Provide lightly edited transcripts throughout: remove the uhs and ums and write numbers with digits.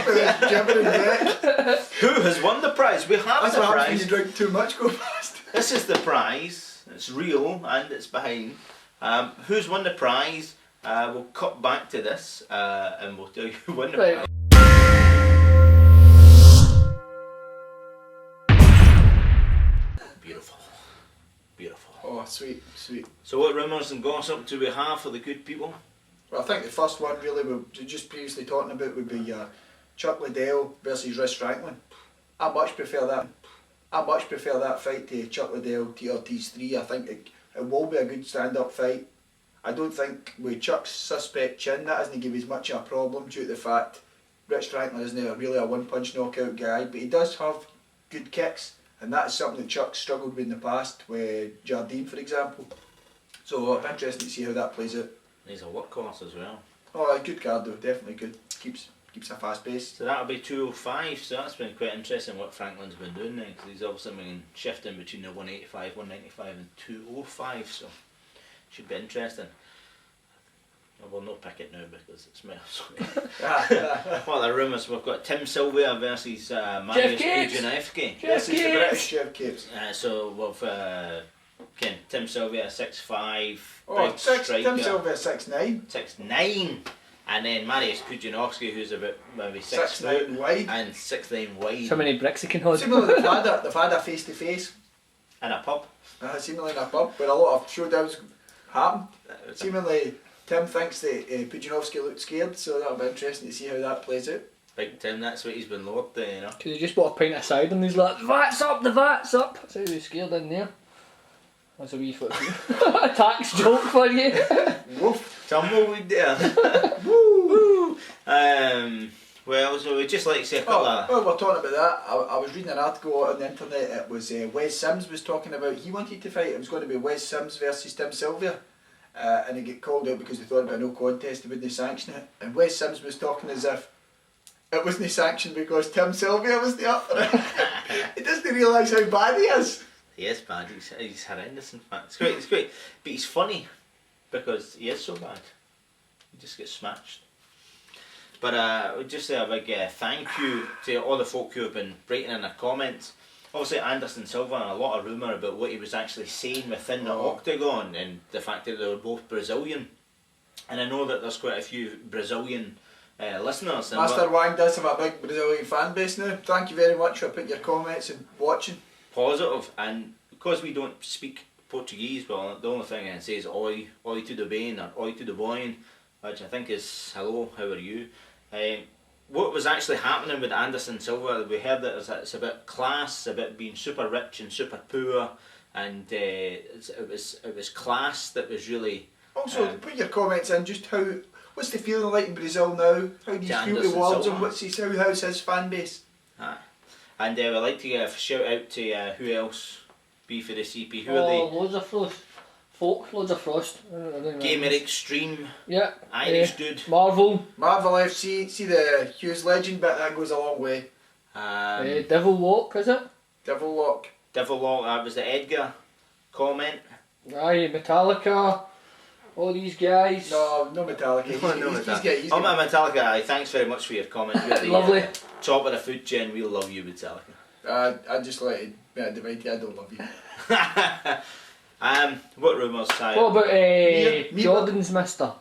with gibbering yet. Who has won the prize? We have That's the what happens when prize. you drink too much, go fast. This is the prize. It's real and it's behind. Who's won the prize? We'll cut back to this and we'll tell you who won the prize. Beautiful. Beautiful. Oh, sweet, sweet. So what rumours and gossip do we have for the good people? Well, I think the first one really we were just previously talking about would be Chuck Liddell versus Rhys Franklin. I much prefer that fight to Chuck Liddell TRT's 3. I think it will be a good stand-up fight. I don't think with Chuck's suspect chin that doesn't give as much of a problem due to the fact Rhys Franklin isn't really a one-punch knockout guy, but he does have good kicks, and that is something that Chuck struggled with in the past with Jardine, for example. So it'll be interesting to see how that plays out. He's a workhorse as well. Oh, a good card though, definitely good. Keeps a fast pace. So that'll be 205, so that's been quite interesting what Franklin's been doing then, because he's obviously been shifting between the 185, 195 and 205, so should be interesting. I will not pick it now because it smells. What are the rumours? We've got Tim Sylvia versus Mariusz Pudzianowski. This is the British Jeff Capes. So we've Tim Sylvia 6'5", Oh, big striker. Tim Sylvia 6'9". 6'9", and then Mariusz Pudzianowski, who's about maybe 6 foot 6'9" wide. and 6'9" wide. So many bricks he can hold. Similarly, they've had a face to face. In a pub. Seemingly in a pub where a lot of showdowns happen. Seemingly, Tim thinks that Pudzianowski looked scared, so that'll be interesting to see how that plays out. Big Tim, that's what he's been lured to, you know. Because he just bought a pint of cider and he's like, the vat's up, the vat's up. So he was scared in there. That's a wee foot. A tax joke for you. Woof. Tumbleweed there. Woo! Well, so we'd just like to say a couple of... Well, we're talking about that. I was reading an article on the internet. It was Wes Sims was talking about he wanted to fight. It was going to be Wes Sims versus Tim Sylvia. And he got called out because they thought about no contest, they wouldn't sanction it. And Wes Sims was talking as if it wasn't sanctioned because Tim Sylvia was the up for it. He doesn't realise how bad he is. He is bad, he's horrendous in fact. It's great. But he's funny because he is so bad. He just gets smashed. But I would just say a big thank you to all the folk who have been writing in their comments. Obviously Anderson Silva and a lot of rumour about what he was actually saying within the octagon and the fact that they were both Brazilian. And I know that there's quite a few Brazilian listeners. Master Wang does have a big Brazilian fan base now. Thank you very much for putting your comments and watching. Positive, and because we don't speak Portuguese, well, the only thing I can say is oi tudo bem or oi tudo bem, which I think is hello, how are you? What was actually happening with Anderson Silva, we heard that it's about class, about being super rich and super poor, and it was class that was really... Also, put your comments in, just what's the feeling like in Brazil now? How do you feel towards him? How's his fan base? And we'd like to give a shout out to who else be for the CP, who are they? Loads of Frost. Folk, loads of Frost. Gamer Extreme, yeah. Irish dude. Marvel FC, see the Hughes Legend bit, that goes a long way. Devil Walk, is it? Devil Lock, that was the Edgar comment. Aye, Metallica, all these guys. No Metallica. He's Metallica, aye, thanks very much for your comment. Really, lovely. Top of the food chain, we love you, Metallica. I just like to divide you, I don't love you. What rumours, Si? What about Jordan's Mister?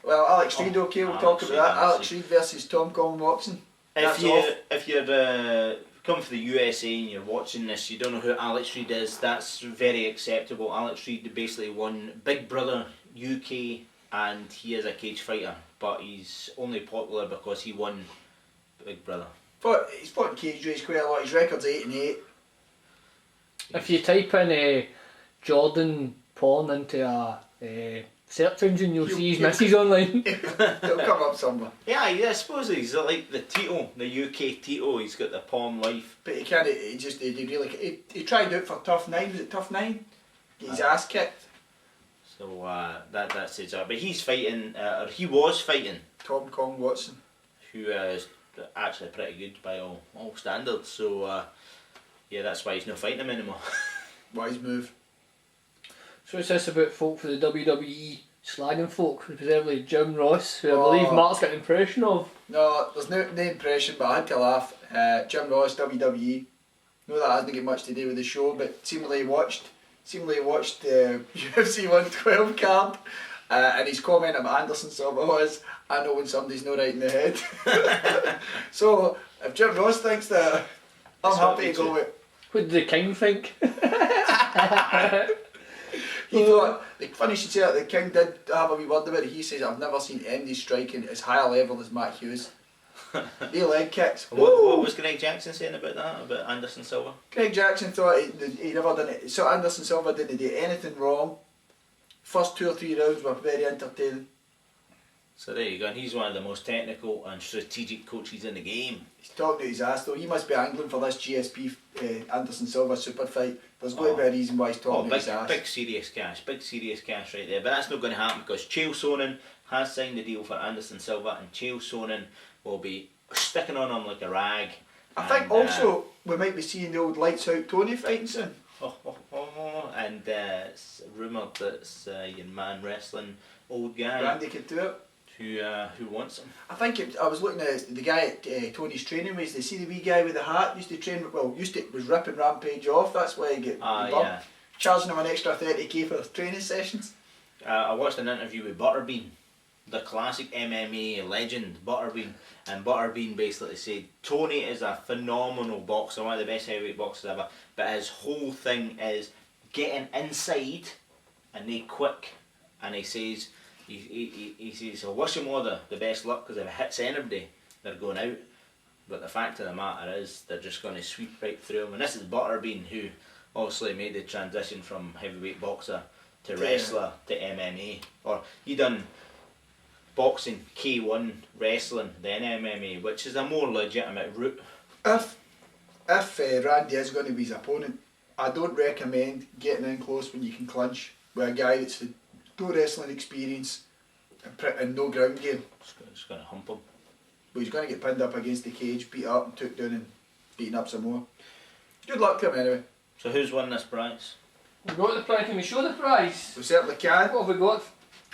Well, Alex Reid, okay, we'll talk about that. Alex Reid versus Tom Collin Watson. If you're come from the USA and you're watching this, you don't know who Alex Reid is, that's very acceptable. Alex Reid basically won Big Brother UK and he is a cage fighter, but he's only popular because he won Big Brother. But he's fought in cage race quite a lot, his record's 8-8. If you type in Jordan porn into a search engine, you'll see his missus online. It'll come up somewhere. Yeah, I suppose he's like the Tito, the UK Tito. He's got the porn life. But he can't. He tried out for Tough 9. Was it Tough 9? Get his ass kicked. So that's his. But he's fighting, or he was fighting Tom Collin Watson, who is actually pretty good by all standards. So yeah, that's why he's not fighting him anymore. Wise move. So what's this about folk for the WWE slagging folk, specifically Jim Ross, who I believe Mark's got an impression of. No, there's no impression, but I had to laugh. Jim Ross, WWE. No, that hasn't got much to do with the show, but seemingly he watched the UFC 112 card, and his comment about Anderson Silva was, "I know when somebody's not right in the head." So if Jim Ross thinks that, I'm happy to go with. What did the King think? He thought, the funny should say that the King did have a wee word about it. He says, "I've never seen anybody striking as high a level as Matt Hughes." The leg kicks. What was Greg Jackson saying about that, about Anderson Silva? Greg Jackson thought he never done it. So Anderson Silva didn't do anything wrong. First 2 or 3 rounds were very entertaining. So there you go, and he's one of the most technical and strategic coaches in the game. He's talking to his ass though. He must be angling for this GSP Anderson Silva super fight. There's got to be a reason why he's talking to his ass. Big serious cash right there. But that's not going to happen because Chael Sonnen has signed the deal for Anderson Silva, and Chael Sonnen will be sticking on him like a rag. I think also we might be seeing the old Lights Out Tony fighting soon. And it's rumoured that it's your man wrestling old guy. Randy could do it. Who wants him? I think I was looking at the guy at Tony's training ways. They see the wee guy with the hat used to was ripping Rampage off. That's why he get yeah. Charging him an extra 30k for training sessions. I watched an interview with Butterbean, the classic MMA legend Butterbean, and Butterbean basically said Tony is a phenomenal boxer, one of the best heavyweight boxers ever, but his whole thing is getting inside and they quick, and he says he says, "I wish him all the best luck, because if it hits anybody, they're going out. But the fact of the matter is, they're just going to sweep right through him." And this is Butterbean, who obviously made the transition from heavyweight boxer to wrestler to MMA. Or he done boxing, K1, wrestling, then MMA, which is a more legitimate route. If Randy is going to be his opponent, I don't recommend getting in close when you can clinch with a guy that's had no wrestling experience and no ground game. Just going to hump him. But he's going to get pinned up against the cage, beat up and took down and beaten up some more. Good luck to him anyway. So who's won this prize? We got the prize. Can we show the prize? We certainly can. What have we got?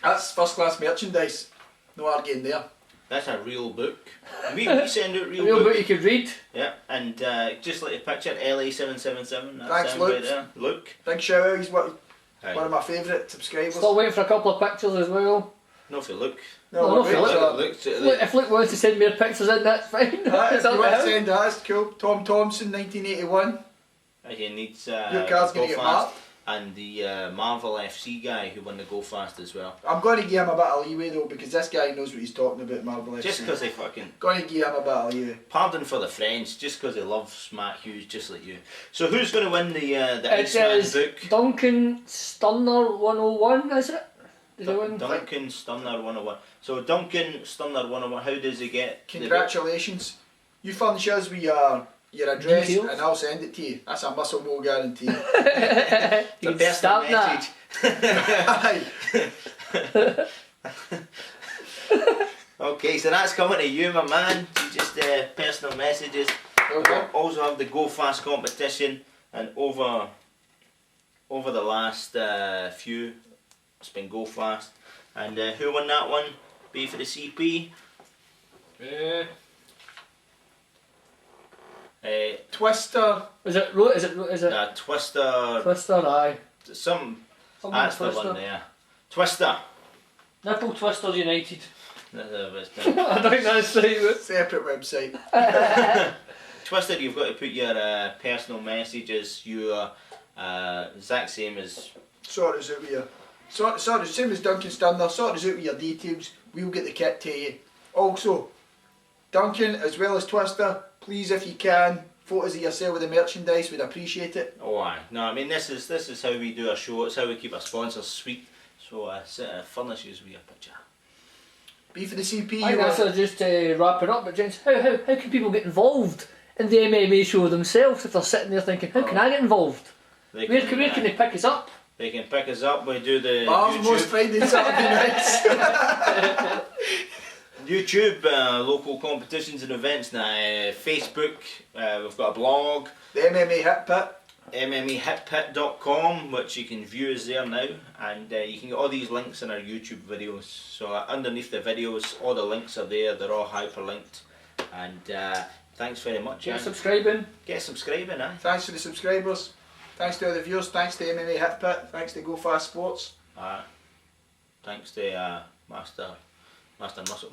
That's first class merchandise. No arguing there. That's a real book. We send out real book book. you could read. Yeah, and just like the picture, LA777. Thanks, Luke. Right there. Luke. Big shout out. He's one of my favourite subscribers. Still waiting for a couple of pictures as well. No, for Luke. No, for Luke. If Luke wants to send me pictures in, that's fine. If you want to send that, that's cool. Tom Thompson, 1981. He needs your car's going to get marked. And the Marvel FC guy who won the Go Fast as well. I'm going to give him a bit of leeway though, because this guy knows what he's talking about, Marvel FC. Just because they fucking... Going to give him a bit of leeway. Pardon for the French, just because he loves Matt Hughes just like you. So who's going to win the Iceman book? Duncan Stunner 101, is it? Duncan Stunner 101. So Duncan Stunner 101, how does he get... Congratulations. You furnish us with your address details, and I'll send it to you. That's a muscle mo guarantee. You can start that. Okay, so that's coming to you, my man. You just personal messages. Okay. We also have the Go Fast competition, and over the last few, it's been Go Fast. And who won that one? B for the CP. Twister. Is it? Twister. Twister, aye. That's the one there. Twister. Nipple Twisters United. I I think that's right. Separate website. Twister, you've got to put your personal messages, your exact same as... Sort us out with your... same as Duncan Stunner, sort us out with your details. We'll get the kit to you. Also, Duncan as well as Twister, please if you can, photos of yourself with the merchandise, we'd appreciate it. Oh aye, no, I mean this is how we do our show, it's how we keep our sponsors sweet, so furnish us with a picture. B for the CP. I think that's just wrapping up, but gents, how can people get involved in the MMA show themselves if they're sitting there thinking, how can I get involved? Where can they pick us up? They can pick us up, we do the YouTube. Most Friday and Saturday nights. YouTube, local competitions and events now, Facebook, we've got a blog. The MMA Hit Pit. MMAHitPit.com, which you can view us there now, and you can get all these links in our YouTube videos. So underneath the videos, all the links are there. They're all hyperlinked, and thanks very much. Get subscribing. Get subscribing, eh? Thanks to the subscribers. Thanks to all the viewers. Thanks to MMA Hit Pit. Thanks to Go Fast Sports. Thanks to Master Muscle.